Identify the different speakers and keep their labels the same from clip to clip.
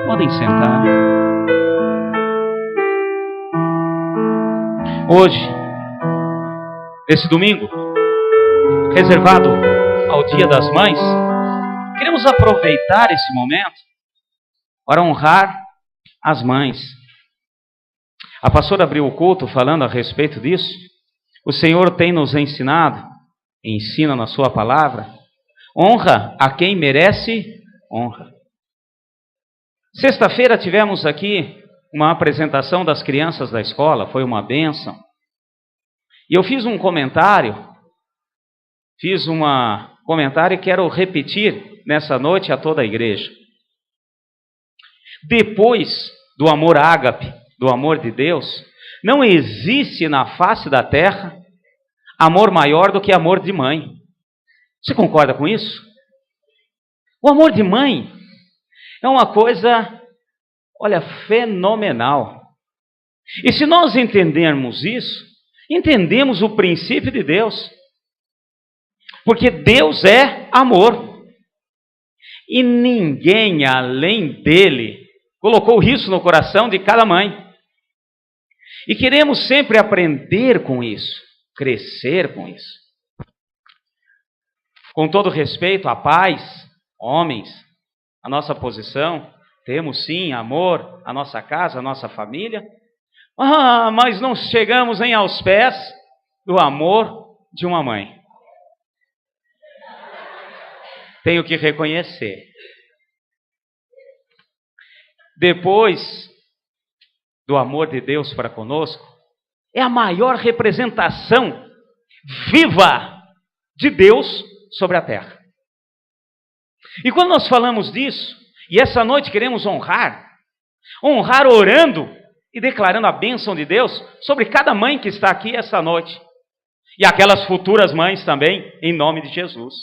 Speaker 1: Podem sentar. Hoje, esse domingo, reservado ao Dia das Mães, queremos aproveitar esse momento para honrar as mães. A pastora abriu o culto falando a respeito disso. O Senhor tem nos ensinado, ensina na sua palavra, honra a quem merece honra. Sexta-feira tivemos aqui uma apresentação das crianças da escola, foi uma bênção. E eu fiz um comentário e quero repetir nessa noite a toda a igreja. Depois do amor ágape, do amor de Deus, não existe na face da terra amor maior do que amor de mãe. Você concorda com isso? O amor de mãe é uma coisa, olha, fenomenal. E se nós entendermos isso, entendemos o princípio de Deus. Porque Deus é amor. E ninguém além dele colocou isso no coração de cada mãe. E queremos sempre aprender com isso, crescer com isso. Com todo respeito a pais, homens, a nossa posição, temos sim amor, a nossa casa, a nossa família, mas não chegamos nem aos pés do amor de uma mãe. Tenho que reconhecer. Depois do amor de Deus para conosco, é a maior representação viva de Deus sobre a terra. E quando nós falamos disso, e essa noite queremos honrar orando e declarando a bênção de Deus sobre cada mãe que está aqui essa noite, e aquelas futuras mães também, em nome de Jesus.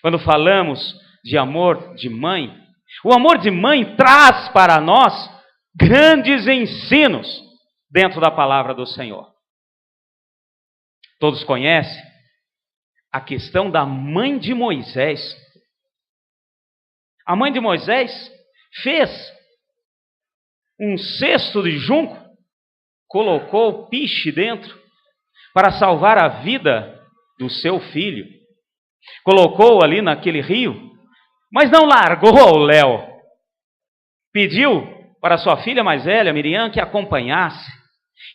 Speaker 1: Quando falamos de amor de mãe, o amor de mãe traz para nós grandes ensinos dentro da palavra do Senhor. Todos conhecem a questão da mãe de Moisés. A mãe de Moisés fez um cesto de junco, colocou piche dentro para salvar a vida do seu filho. Colocou ali naquele rio, mas não largou ao léu. Pediu para sua filha mais velha, Miriam, que acompanhasse.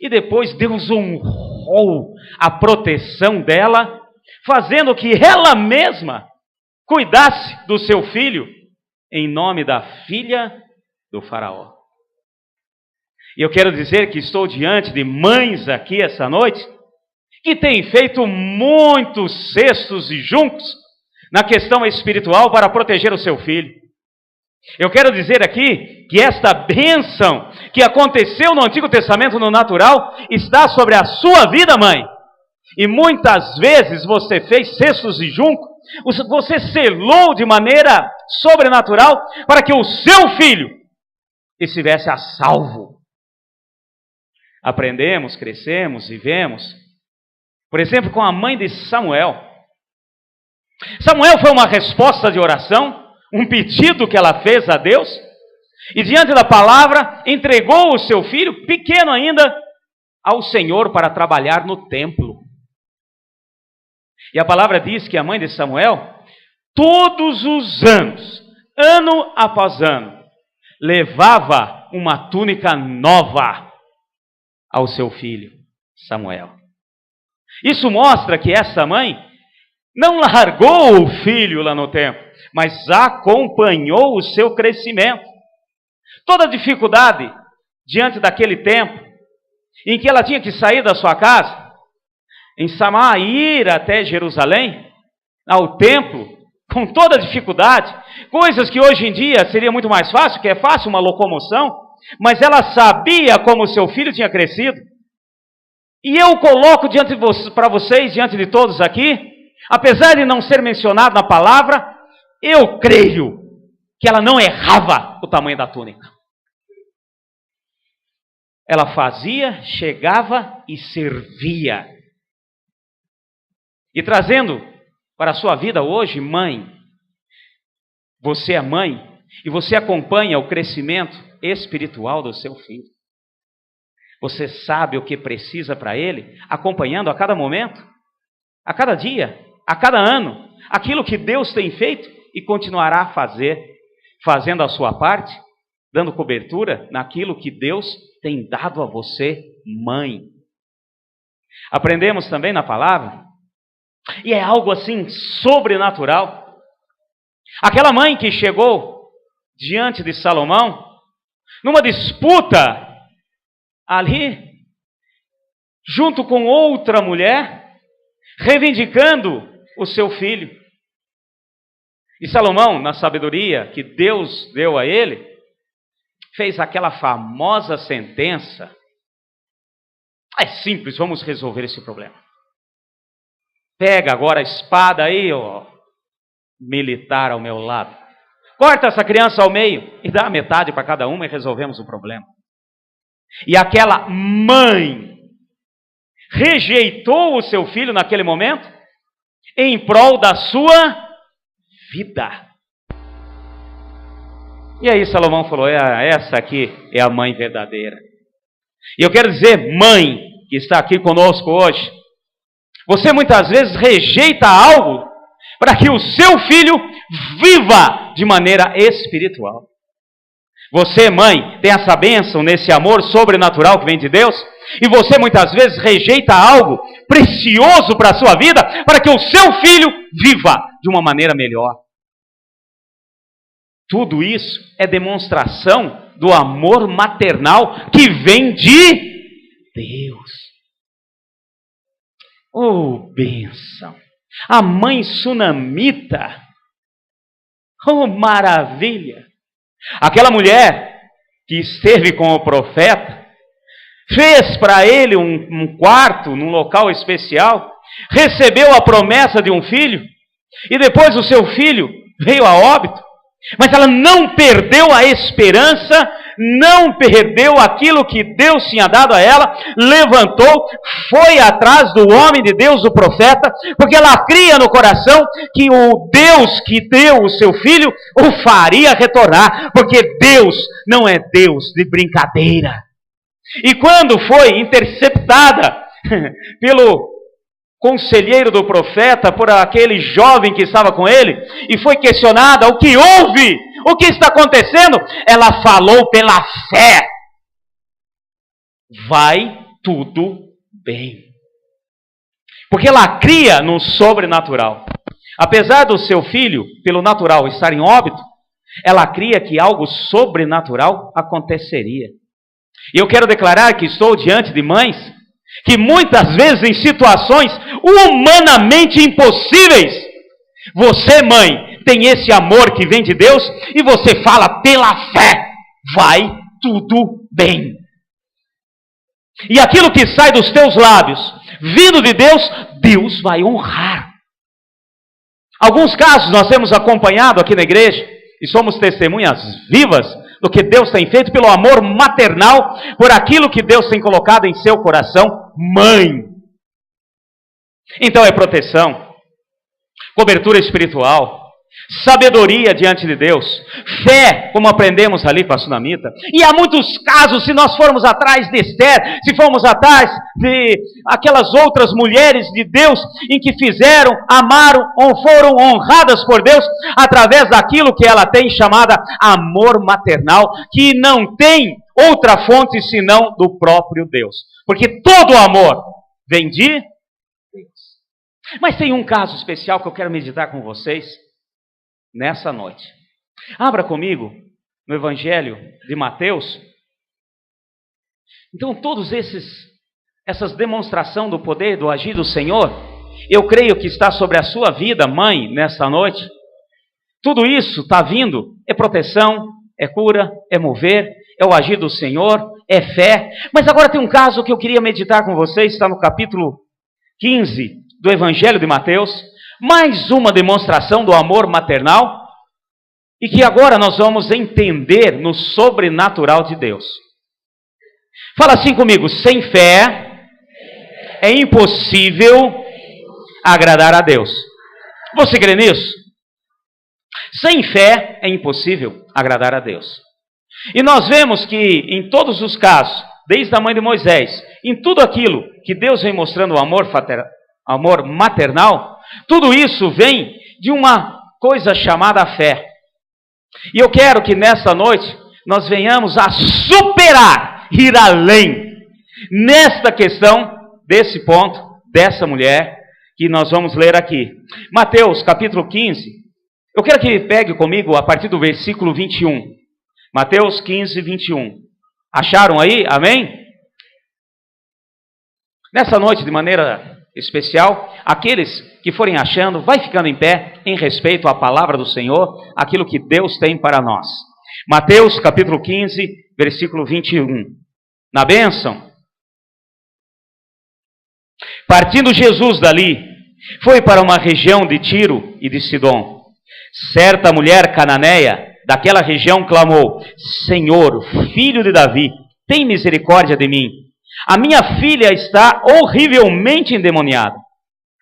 Speaker 1: E depois Deus honrou a proteção dela, fazendo que ela mesma cuidasse do seu filho, em nome da filha do faraó. E eu quero dizer que estou diante de mães aqui essa noite, que têm feito muitos cestos e juncos na questão espiritual para proteger o seu filho. Eu quero dizer aqui que esta bênção que aconteceu no Antigo Testamento no natural está sobre a sua vida, mãe. E muitas vezes você fez cestos de junco, você selou de maneira sobrenatural para que o seu filho estivesse a salvo. Aprendemos, crescemos, vivemos, por exemplo, com a mãe de Samuel. Samuel foi uma resposta de oração, um pedido que ela fez a Deus, e diante da palavra, entregou o seu filho, pequeno ainda, ao Senhor para trabalhar no templo. E a palavra diz que a mãe de Samuel, todos os anos, ano após ano, levava uma túnica nova ao seu filho, Samuel. Isso mostra que essa mãe não largou o filho lá no templo, mas acompanhou o seu crescimento. Toda dificuldade diante daquele tempo, em que ela tinha que sair da sua casa, em Samar, ir até Jerusalém, ao templo, com toda dificuldade, coisas que hoje em dia seria muito mais fácil, que é fácil uma locomoção, mas ela sabia como o seu filho tinha crescido. E eu coloco para vocês, diante de todos aqui, apesar de não ser mencionado na palavra, eu creio que ela não errava o tamanho da túnica. Ela fazia, chegava e servia. E trazendo para a sua vida hoje, mãe, você é mãe, e você acompanha o crescimento espiritual do seu filho. Você sabe o que precisa para ele, acompanhando a cada momento, a cada dia, a cada ano, aquilo que Deus tem feito e continuará a fazer, fazendo a sua parte, dando cobertura naquilo que Deus tem dado a você, mãe. Aprendemos também na palavra, e é algo assim sobrenatural. Aquela mãe que chegou diante de Salomão, numa disputa ali, junto com outra mulher, reivindicando o seu filho. E Salomão, na sabedoria que Deus deu a ele, fez aquela famosa sentença. É simples, vamos resolver esse problema. Pega agora a espada aí, ó, militar ao meu lado. Corta essa criança ao meio e dá a metade para cada uma e resolvemos o problema. E aquela mãe rejeitou o seu filho naquele momento em prol da sua vida. E aí Salomão falou, essa aqui é a mãe verdadeira. E eu quero dizer, mãe, que está aqui conosco hoje, você muitas vezes rejeita algo para que o seu filho viva de maneira espiritual. Você, mãe, tem essa bênção nesse amor sobrenatural que vem de Deus, e você muitas vezes rejeita algo precioso para a sua vida, para que o seu filho viva de uma maneira melhor. Tudo isso é demonstração do amor maternal que vem de Deus. Oh, bênção! A mãe sunamita, oh, maravilha! Aquela mulher que esteve com o profeta, fez para ele um quarto num local especial, recebeu a promessa de um filho, e depois o seu filho veio a óbito, mas ela não perdeu a esperança, não perdeu aquilo que Deus tinha dado a ela, levantou, foi atrás do homem de Deus, o profeta, porque ela cria no coração que o Deus que deu o seu filho o faria retornar, porque Deus não é Deus de brincadeira. E quando foi interceptada pelo conselheiro do profeta, por aquele jovem que estava com ele, e foi questionada o que houve, o que está acontecendo, ela falou pela fé, vai tudo bem, porque ela cria no sobrenatural. Apesar do seu filho, pelo natural, estar em óbito, ela cria que algo sobrenatural aconteceria. E eu quero declarar que estou diante de mães que muitas vezes em situações humanamente impossíveis, você, mãe, tem esse amor que vem de Deus e você fala pela fé, vai tudo bem. E aquilo que sai dos teus lábios, vindo de Deus, Deus vai honrar. Alguns casos nós temos acompanhado aqui na igreja e somos testemunhas vivas do que Deus tem feito pelo amor maternal, por aquilo que Deus tem colocado em seu coração, mãe. Então é proteção, cobertura espiritual, sabedoria diante de Deus, fé, como aprendemos ali com a sunamita. E há muitos casos, se nós formos atrás de Esther, se formos atrás de aquelas outras mulheres de Deus, em que fizeram, amaram, ou foram honradas por Deus, através daquilo que ela tem chamada amor maternal, que não tem outra fonte senão do próprio Deus. Porque todo amor vem de Deus. Mas tem um caso especial que eu quero meditar com vocês nessa noite. Abra comigo no Evangelho de Mateus. Então, essas demonstrações do poder, do agir do Senhor, eu creio que está sobre a sua vida, mãe, nessa noite. Tudo isso está vindo, é proteção, é cura, é mover, é o agir do Senhor, é fé. Mas agora tem um caso que eu queria meditar com vocês, está no capítulo 15 do Evangelho de Mateus. Mais uma demonstração do amor maternal, e que agora nós vamos entender no sobrenatural de Deus. Fala assim comigo: sem fé é impossível agradar a Deus. Você crê nisso? Sem fé é impossível. agradar a Deus. E nós vemos que em todos os casos, desde a mãe de Moisés, em tudo aquilo que Deus vem mostrando o amor maternal, tudo isso vem de uma coisa chamada fé. E eu quero que nesta noite nós venhamos a superar, ir além, nesta questão, desse ponto, dessa mulher, que nós vamos ler aqui. Mateus capítulo 15, eu quero que pegue comigo a partir do versículo 21. Mateus 15, 21. Acharam aí? Amém? Nessa noite, de maneira especial, aqueles que forem achando, vai ficando em pé em respeito à palavra do Senhor, aquilo que Deus tem para nós. Mateus capítulo 15, versículo 21. Na bênção. Partindo Jesus dali, foi para uma região de Tiro e de Sidom. Certa mulher cananeia daquela região clamou: Senhor, filho de Davi, tem misericórdia de mim. A minha filha está horrivelmente endemoniada.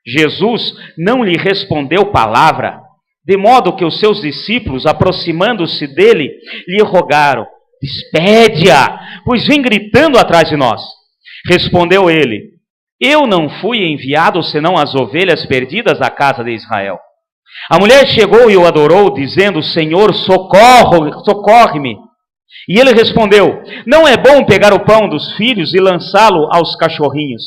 Speaker 1: Jesus não lhe respondeu palavra, de modo que os seus discípulos, aproximando-se dele, lhe rogaram: despede-a, pois vem gritando atrás de nós. Respondeu ele: eu não fui enviado senão as ovelhas perdidas da casa de Israel. A mulher chegou e o adorou, dizendo: Senhor, socorre-me. E ele respondeu: não é bom pegar o pão dos filhos e lançá-lo aos cachorrinhos.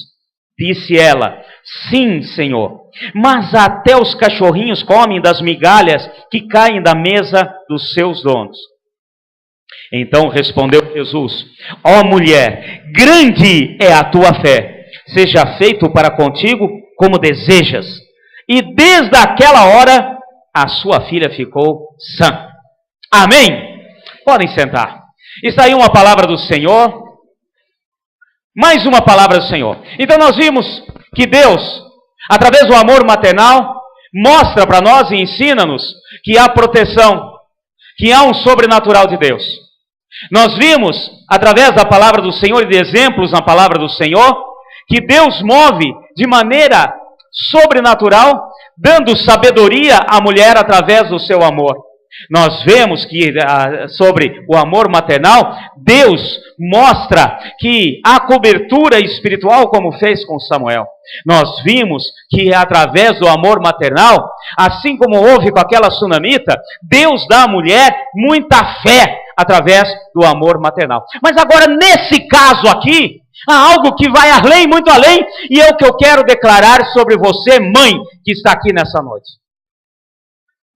Speaker 1: Disse ela: sim, Senhor, mas até os cachorrinhos comem das migalhas que caem da mesa dos seus donos. Então respondeu Jesus: ó mulher, grande é a tua fé, seja feito para contigo como desejas. E desde aquela hora a sua filha ficou sã. Amém? Podem sentar. Está aí uma palavra do Senhor. Mais uma palavra do Senhor. Então nós vimos que Deus, através do amor maternal, mostra para nós e ensina-nos que há proteção, que há um sobrenatural de Deus. Nós vimos, através da palavra do Senhor e de exemplos na palavra do Senhor, que Deus move de maneira sobrenatural, dando sabedoria à mulher através do seu amor. Nós vemos que sobre o amor maternal, Deus mostra que há cobertura espiritual, como fez com Samuel. Nós vimos que através do amor maternal, assim como houve com aquela sunamita, Deus dá à mulher muita fé através do amor maternal. Mas agora, nesse caso aqui, há algo que vai além, muito além, e é o que eu quero declarar sobre você, mãe, que está aqui nessa noite.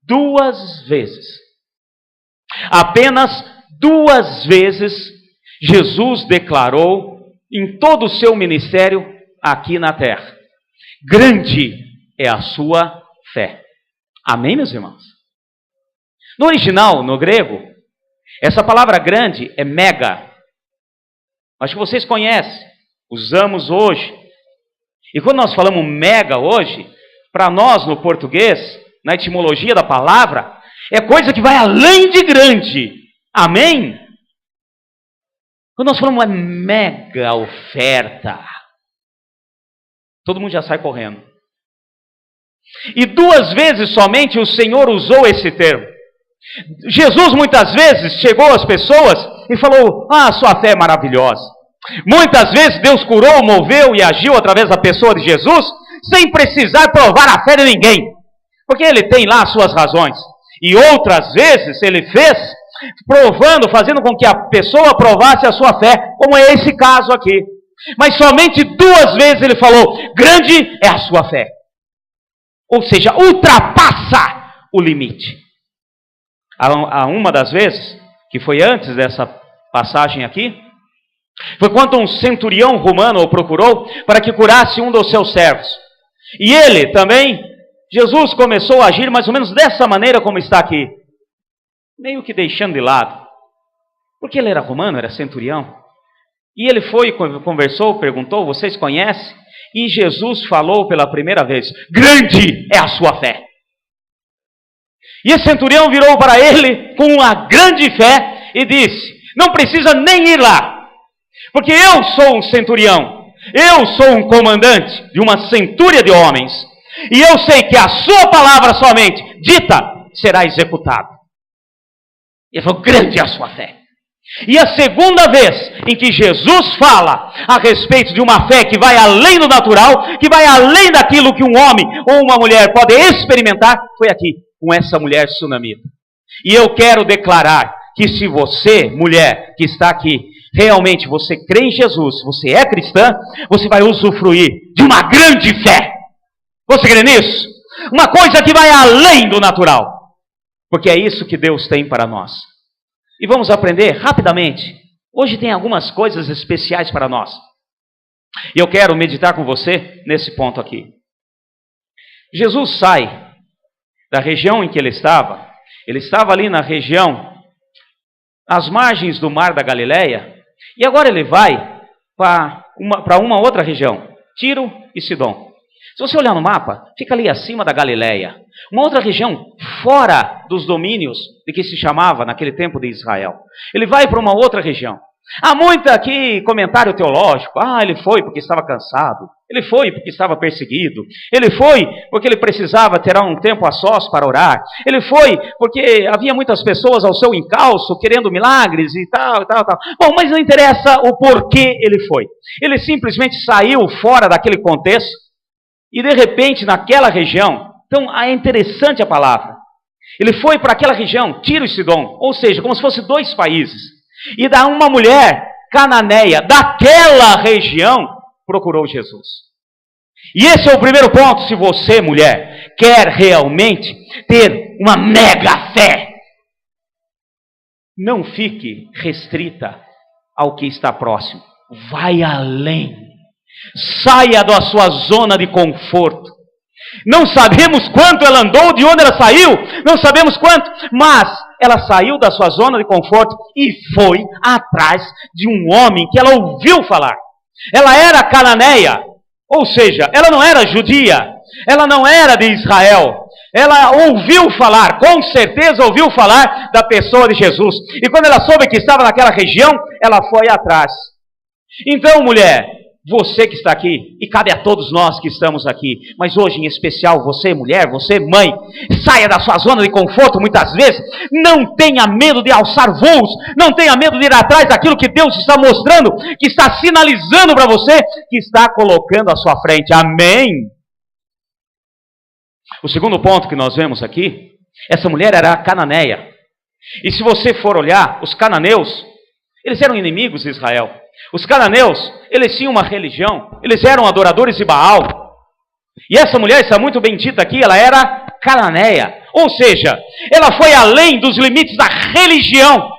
Speaker 1: 2 vezes, apenas 2 vezes, Jesus declarou em todo o seu ministério aqui na terra: grande é a sua fé. Amém, meus irmãos? No original, no grego, essa palavra grande é mega. Acho que vocês conhecem, usamos hoje. E quando nós falamos mega hoje, para nós no português, na etimologia da palavra, é coisa que vai além de grande. Amém? Quando nós falamos mega oferta, todo mundo já sai correndo. E 2 vezes somente o Senhor usou esse termo. Jesus muitas vezes chegou às pessoas e falou: ah, sua fé é maravilhosa. Muitas vezes Deus curou, moveu e agiu através da pessoa de Jesus, sem precisar provar a fé de ninguém, porque Ele tem lá as suas razões. E outras vezes Ele fez, provando, fazendo com que a pessoa provasse a sua fé, como é esse caso aqui. Mas somente 2 vezes Ele falou: grande é a sua fé. Ou seja, ultrapassa o limite. A uma das vezes, que foi antes dessa passagem aqui, foi quando um centurião romano o procurou para que curasse um dos seus servos. E ele também, Jesus começou a agir mais ou menos dessa maneira como está aqui, meio que deixando de lado, porque ele era romano, era centurião. E ele foi, conversou, perguntou: vocês conhecem? E Jesus falou pela primeira vez: grande é a sua fé. E esse centurião virou para ele com uma grande fé e disse: não precisa nem ir lá, porque eu sou um centurião, eu sou um comandante de uma centúria de homens, e eu sei que a sua palavra somente dita será executada. Ele falou, grande é a sua fé. E a segunda vez em que Jesus fala a respeito de uma fé que vai além do natural, que vai além daquilo que um homem ou uma mulher pode experimentar, foi aqui, com essa mulher sunamita. E eu quero declarar que se você, mulher que está aqui, realmente você crê em Jesus, você é cristã, você vai usufruir de uma grande fé. Você crê nisso? Uma coisa que vai além do natural. Porque é isso que Deus tem para nós. E vamos aprender rapidamente. Hoje tem algumas coisas especiais para nós. E eu quero meditar com você nesse ponto aqui. Jesus sai da região em que ele estava. Ele estava ali na região, às margens do mar da Galileia. E agora ele vai para uma outra região, Tiro e Sidom. Se você olhar no mapa, fica ali acima da Galileia. Uma outra região fora dos domínios de que se chamava naquele tempo de Israel. Ele vai para uma outra região. Há muito aqui comentário teológico. Ele foi porque estava cansado. Ele foi porque estava perseguido. Ele foi porque ele precisava ter um tempo a sós para orar. Ele foi porque havia muitas pessoas ao seu encalço querendo milagres e tal, e tal, tal. Bom, mas não interessa o porquê ele foi. Ele simplesmente saiu fora daquele contexto e de repente naquela região, então é interessante a palavra. Ele foi para aquela região, Tiro e Sidom, ou seja, como se fossem dois países. E da uma mulher cananeia daquela região procurou Jesus. E esse é o primeiro ponto. Se você, mulher, quer realmente ter uma mega fé, não fique restrita ao que está próximo. Vai além. Saia da sua zona de conforto. Não sabemos quanto ela andou, de onde ela saiu, não sabemos quanto, mas ela saiu da sua zona de conforto e foi atrás de um homem que ela ouviu falar. Ela era cananeia, ou seja, ela não era judia, ela não era de Israel. Ela ouviu falar, com certeza ouviu falar da pessoa de Jesus. E quando ela soube que estava naquela região, ela foi atrás. Então, mulher, você que está aqui, e cabe a todos nós que estamos aqui, mas hoje em especial você, mulher, você, mãe, saia da sua zona de conforto muitas vezes, não tenha medo de alçar voos, não tenha medo de ir atrás daquilo que Deus está mostrando, que está sinalizando para você, que está colocando à sua frente. Amém? O segundo ponto que nós vemos aqui, essa mulher era cananeia, e se você for olhar, os cananeus, eles eram inimigos de Israel. Os cananeus, eles tinham uma religião, eles eram adoradores de Baal. E essa mulher está muito bem dita aqui, ela era cananeia. Ou seja, ela foi além dos limites da religião.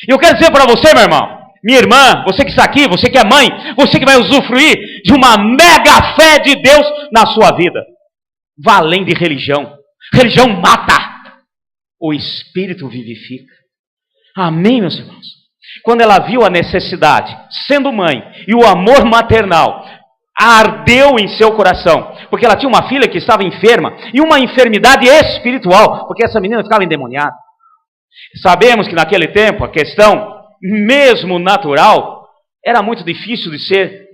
Speaker 1: E eu quero dizer para você, meu irmão, minha irmã, você que está aqui, você que é mãe, você que vai usufruir de uma mega fé de Deus na sua vida. Vá além de religião. Religião mata, o Espírito vivifica. Amém, meus irmãos? Quando ela viu a necessidade, sendo mãe, e o amor maternal ardeu em seu coração, porque ela tinha uma filha que estava enferma, e uma enfermidade espiritual, porque essa menina ficava endemoniada. Sabemos que naquele tempo, a questão, mesmo natural, era muito difícil de ser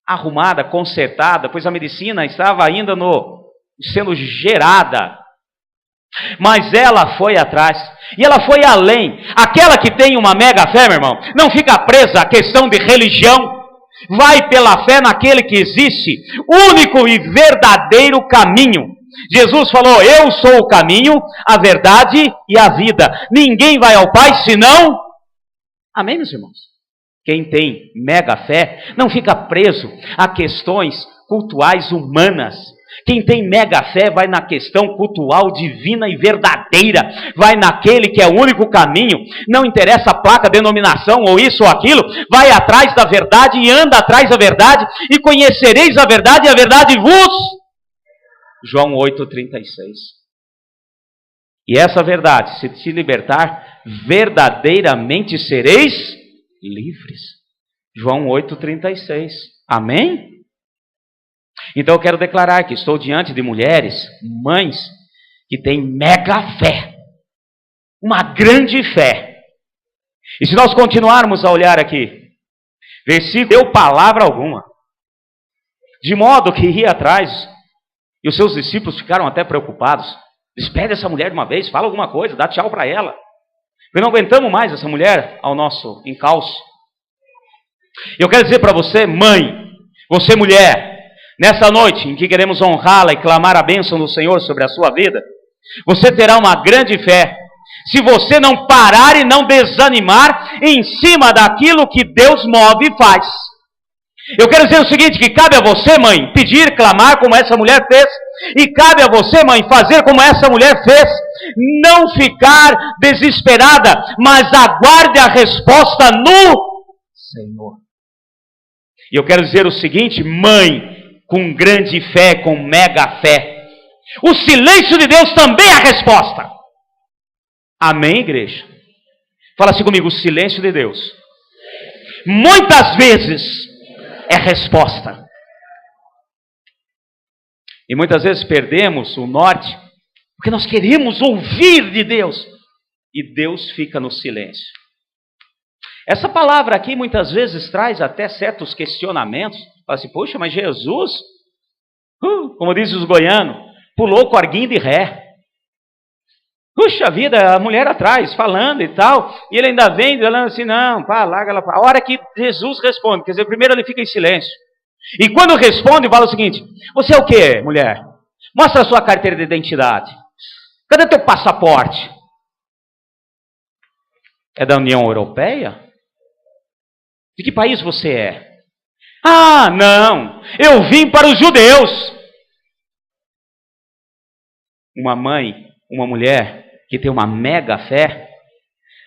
Speaker 1: arrumada, consertada, pois a medicina estava ainda sendo gerada. Mas ela foi atrás, e ela foi além. Aquela que tem uma mega fé, meu irmão, não fica presa à questão de religião, vai pela fé naquele que existe, único e verdadeiro caminho. Jesus falou, eu sou o caminho, a verdade e a vida. Ninguém vai ao Pai senão... Amém, meus irmãos? Quem tem mega fé não fica preso a questões cultuais humanas. Quem tem mega fé vai na questão cultural, divina e verdadeira. Vai naquele que é o único caminho. Não interessa a placa, denominação ou isso ou aquilo. Vai atrás da verdade e anda atrás da verdade. E conhecereis a verdade e a verdade vos... João 8,36. E essa verdade, se te libertar, verdadeiramente sereis livres. João 8,36. Amém? Então eu quero declarar que estou diante de mulheres, mães, que têm mega fé, uma grande fé. E se nós continuarmos a olhar aqui, versículo deu palavra alguma, de modo que ia atrás, e os seus discípulos ficaram até preocupados. Despede essa mulher de uma vez, fala alguma coisa, dá tchau para ela. Porque não aguentamos mais essa mulher ao nosso encalço. Eu quero dizer para você, mãe, você mulher, nessa noite em que queremos honrá-la e clamar a bênção do Senhor sobre a sua vida, você terá uma grande fé, se você não parar e não desanimar em cima daquilo que Deus move e faz. Eu quero dizer o seguinte, que cabe a você, mãe, pedir, clamar como essa mulher fez, e cabe a você, mãe, fazer como essa mulher fez, não ficar desesperada, mas aguarde a resposta no Senhor. E eu quero dizer o seguinte, mãe, com grande fé, com mega fé, o silêncio de Deus também é a resposta. Amém, igreja? Fala assim comigo, o silêncio de Deus muitas vezes é resposta. E muitas vezes perdemos o norte, porque nós queremos ouvir de Deus, e Deus fica no silêncio. Essa palavra aqui muitas vezes traz até certos questionamentos. Fala assim, poxa, mas Jesus, como dizem os goianos, pulou com arguinho de ré. Puxa vida, a mulher atrás, falando e tal, e ele ainda vem falando assim, não, pá, larga ela. A hora que Jesus responde, quer dizer, primeiro ele fica em silêncio. E quando responde, fala o seguinte, você é o quê, mulher? Mostra a sua carteira de identidade. Cadê teu passaporte? É da União Europeia? De que país você é? Ah, não, eu vim para os judeus. Uma mãe, uma mulher que tem uma mega fé,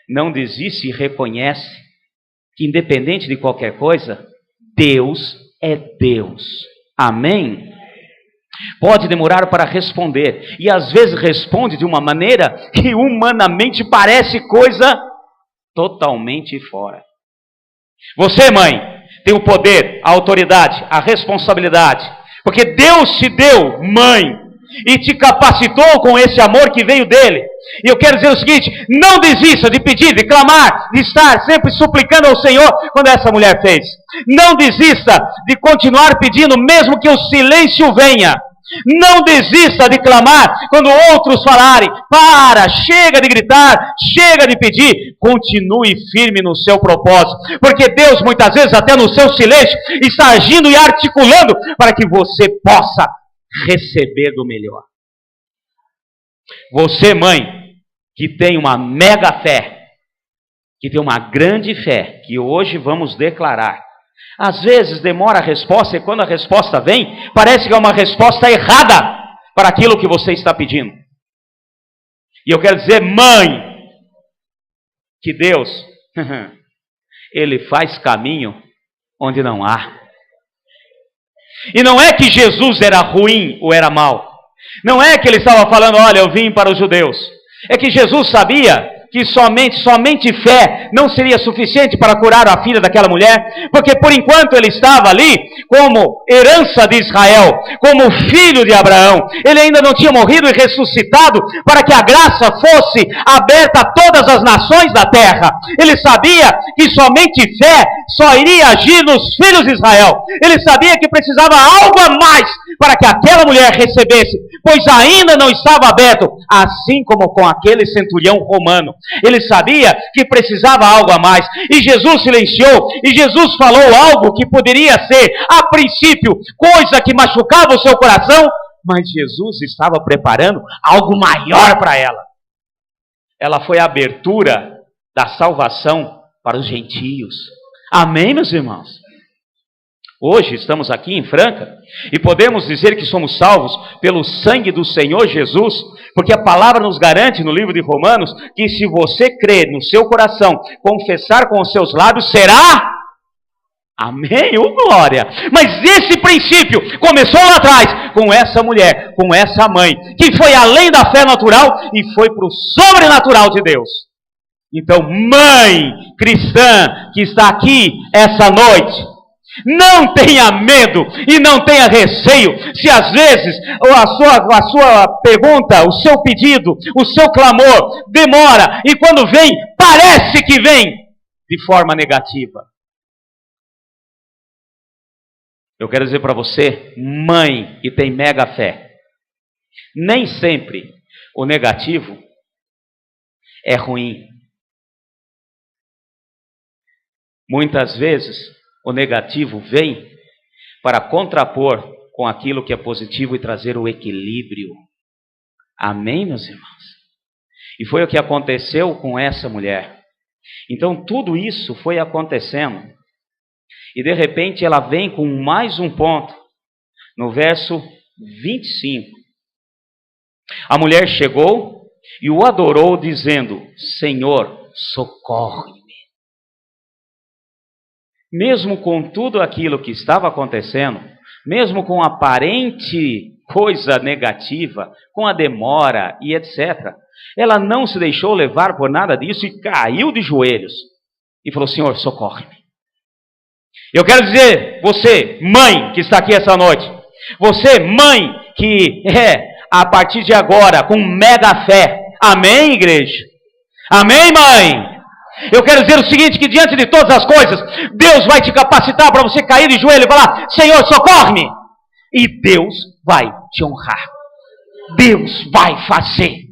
Speaker 1: não desiste e reconhece que independente de qualquer coisa, Deus é Deus. Amém? Pode demorar para responder, e às vezes responde de uma maneira que humanamente parece coisa totalmente fora. Você, mãe, tem o poder, a autoridade, a responsabilidade, porque Deus te deu, mãe, e te capacitou com esse amor que veio dele. E eu quero dizer o seguinte, não desista de pedir, de clamar, de estar sempre suplicando ao Senhor, quando essa mulher fez. Não desista de continuar pedindo, mesmo que o silêncio venha. Não desista de clamar quando outros falarem, para, chega de gritar, chega de pedir, continue firme no seu propósito, porque Deus muitas vezes até no seu silêncio está agindo e articulando para que você possa receber do melhor. Você, mãe, que tem uma mega fé, que tem uma grande fé, que hoje vamos declarar, às vezes demora a resposta, e quando a resposta vem, parece que é uma resposta errada para aquilo que você está pedindo. E eu quero dizer, mãe, que Deus, Ele faz caminho onde não há. E não é que Jesus era ruim ou era mau. Não é que Ele estava falando, olha, eu vim para os judeus. É que Jesus sabia que somente fé não seria suficiente para curar a filha daquela mulher, porque por enquanto ele estava ali como herança de Israel, como filho de Abraão, ele ainda não tinha morrido e ressuscitado para que a graça fosse aberta a todas as nações da terra. Ele sabia que somente fé só iria agir nos filhos de Israel. Ele sabia que precisava algo a mais para que aquela mulher recebesse, pois ainda não estava aberto, assim como com aquele centurião romano. Ele sabia que precisava algo a mais, e Jesus silenciou, e Jesus falou algo que poderia ser, a princípio, coisa que machucava o seu coração, mas Jesus estava preparando algo maior para ela. Ela foi a abertura da salvação para os gentios. Amém, meus irmãos? Hoje estamos aqui em Franca e podemos dizer que somos salvos pelo sangue do Senhor Jesus, porque a palavra nos garante no livro de Romanos que se você crer no seu coração, confessar com os seus lábios, será... Amém? Oh, glória! Mas esse princípio começou lá atrás, com essa mulher, com essa mãe, que foi além da fé natural e foi para o sobrenatural de Deus. Então, mãe cristã que está aqui essa noite, não tenha medo e não tenha receio, se às vezes a sua pergunta, o seu pedido, o seu clamor demora, e quando vem, parece que vem de forma negativa. Eu quero dizer para você, mãe que tem mega fé, nem sempre o negativo é ruim. Muitas vezes o negativo vem para contrapor com aquilo que é positivo e trazer o equilíbrio. Amém, meus irmãos? E foi o que aconteceu com essa mulher. Então tudo isso foi acontecendo. E de repente ela vem com mais um ponto. No verso 25. A mulher chegou e o adorou dizendo: Senhor, socorre-me. Mesmo com tudo aquilo que estava acontecendo, mesmo com a aparente coisa negativa, com a demora e etc., ela não se deixou levar por nada disso e caiu de joelhos e falou: Senhor, socorre-me. Eu quero dizer, você, mãe que está aqui essa noite, você, mãe que a partir de agora, com mega fé, amém, igreja? Amém, mãe? Eu quero dizer o seguinte, que diante de todas as coisas, Deus vai te capacitar para você cair de joelho e falar: Senhor, socorre-me. E Deus vai te honrar. Deus vai fazer.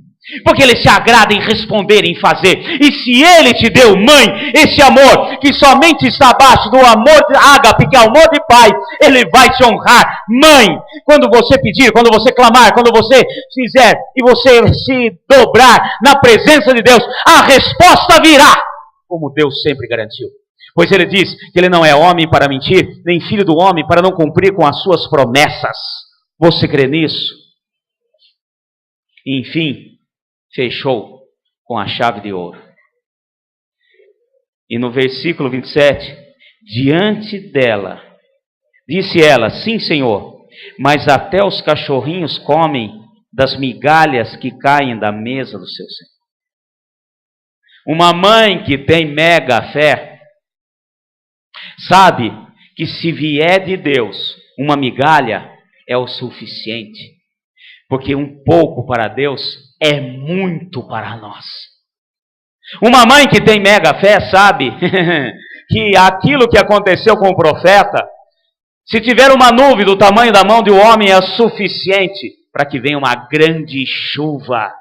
Speaker 1: Porque Ele se agrada em responder, em fazer. E se Ele te deu, mãe, esse amor, que somente está abaixo do amor de ágape, que é o amor de pai, Ele vai te honrar. Mãe, quando você pedir, quando você clamar, quando você fizer e você se dobrar na presença de Deus, a resposta virá, como Deus sempre garantiu. Pois Ele diz que Ele não é homem para mentir, nem filho do homem para não cumprir com as suas promessas. Você crê nisso? Enfim, fechou com a chave de ouro. E no versículo 27, diante dela, disse ela: Sim, Senhor, mas até os cachorrinhos comem das migalhas que caem da mesa do seu Senhor. Uma mãe que tem mega fé, sabe que se vier de Deus, uma migalha é o suficiente. Porque um pouco para Deus é muito para nós. Uma mãe que tem mega fé sabe que aquilo que aconteceu com o profeta, se tiver uma nuvem do tamanho da mão de um homem, é suficiente para que venha uma grande chuva.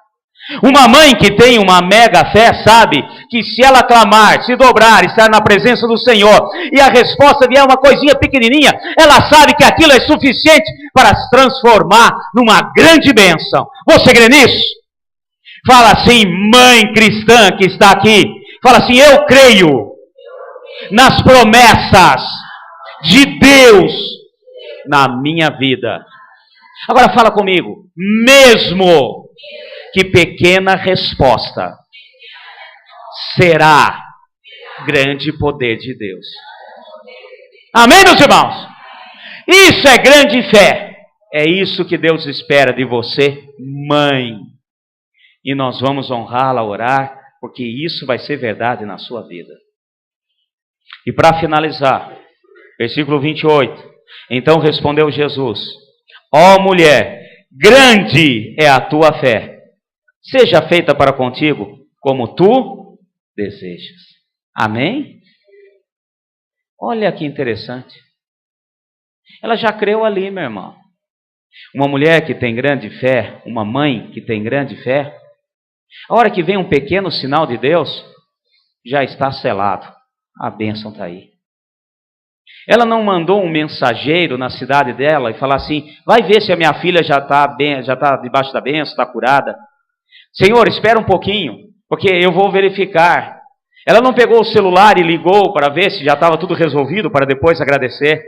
Speaker 1: Uma mãe que tem uma mega fé sabe que se ela clamar, se dobrar, estar na presença do Senhor, e a resposta vier uma coisinha pequenininha, ela sabe que aquilo é suficiente para se transformar numa grande bênção. Você crê nisso? Fala assim, mãe cristã que está aqui, fala assim: eu creio nas promessas de Deus na minha vida. Agora fala comigo, mesmo que pequena resposta será grande poder de Deus. Amém, meus irmãos? Isso é grande fé. É isso que Deus espera de você, mãe. E nós vamos honrá-la, orar, porque isso vai ser verdade na sua vida. E para finalizar, versículo 28. Então respondeu Jesus: ó mulher, grande é a tua fé. Seja feita para contigo como tu desejas. Amém? Olha que interessante. Ela já creu ali, meu irmão. Uma mulher que tem grande fé, uma mãe que tem grande fé, a hora que vem um pequeno sinal de Deus, já está selado. A bênção está aí. Ela não mandou um mensageiro na cidade dela e falar assim: vai ver se a minha filha já está debaixo da bênção, está curada. Senhor, espera um pouquinho, porque eu vou verificar. Ela não pegou o celular e ligou para ver se já estava tudo resolvido para depois agradecer.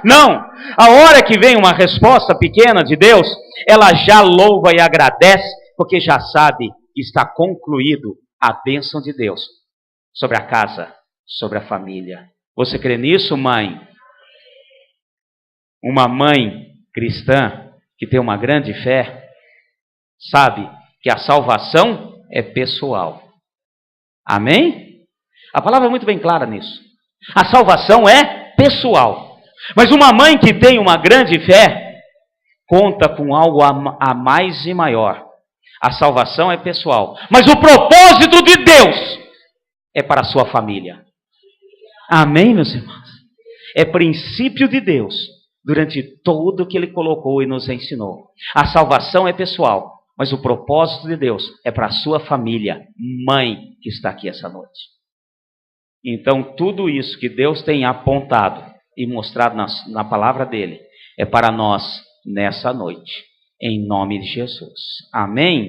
Speaker 1: Não! A hora que vem uma resposta pequena de Deus, ela já louva e agradece, porque já sabe que está concluído a bênção de Deus sobre a casa, sobre a família. Você crê nisso, mãe? Uma mãe cristã que tem uma grande fé, sabe que a salvação é pessoal. Amém? A palavra é muito bem clara nisso. A salvação é pessoal. Mas uma mãe que tem uma grande fé, conta com algo a mais e maior. A salvação é pessoal. Mas o propósito de Deus é para a sua família. Amém, meus irmãos? É princípio de Deus durante todo o que Ele colocou e nos ensinou. A salvação é pessoal. Mas o propósito de Deus é para a sua família, mãe que está aqui essa noite. Então, tudo isso que Deus tem apontado e mostrado na palavra dele é para nós nessa noite, em nome de Jesus. Amém?